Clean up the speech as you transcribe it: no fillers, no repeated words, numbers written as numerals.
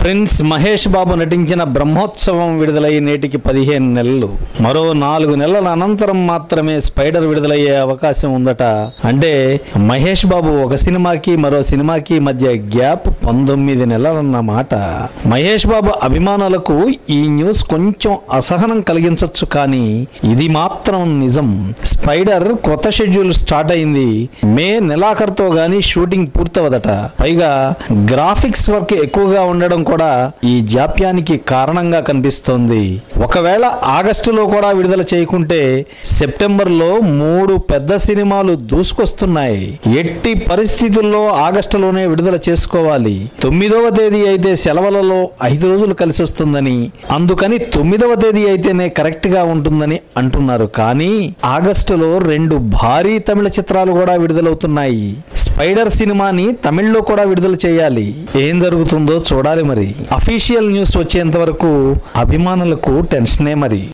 Prince Mahesh Babu నటించిన బ్రహ్మోత్సవం విడుదలై నేటికి 15 నెలలు. మరో 4 నెలల అనంతరం మాత్రమే స్పైడర్ విడుదలయ్యే అవకాశం ఉందట. అంటే మహేష్ బాబు ఒక సినిమాకి మరో సినిమాకి మధ్య గ్యాప్ 19 నెలలన్నమాట. మహేష్ బాబు అభిమానులకు ఈ న్యూస్ కొంచెం అసహనం కలిగించవచ్చు, కానీ ఇది మాత్రం నిజం. స్పైడర్ కొత్త షెడ్యూల్ స్టార్ట్ అయింది. మే నెలాఖరుతో గానీ షూటింగ్ పూర్తవదట. పైగా గ్రాఫిక్స్ వర్క్ ఎక్కువగా ఉండడం కూడా ఈ జాప్యానికి కారణంగా కనిపిస్తోంది. ఒకవేళ ఆగస్టులో కూడా విడుదల చేయకుంటే సెప్టెంబర్లో 3 పెద్ద సినిమాలు దూసుకొస్తున్నాయి. ఎట్టి పరిస్థితుల్లో ఆగస్టులోనే విడుదల చేసుకోవాలి. 9వ తేదీ అయితే సెలవులలో 5 రోజులు కలిసి వస్తుందని, అందుకని 9వ తేదీ అయితేనే కరెక్ట్ గా ఉంటుందని అంటున్నారు. కానీ ఆగస్టులో 2 భారీ తమిళ చిత్రాలు కూడా విడుదలవుతున్నాయి. స్పైడర్ సినిమాని తమిళ్లో కూడా విడుదల చేయాలి. ఏం జరుగుతుందో చూడాలి. మరి అఫీషియల్ న్యూస్ వచ్చేంత వరకు అభిమానులకు టెన్షనే మరి.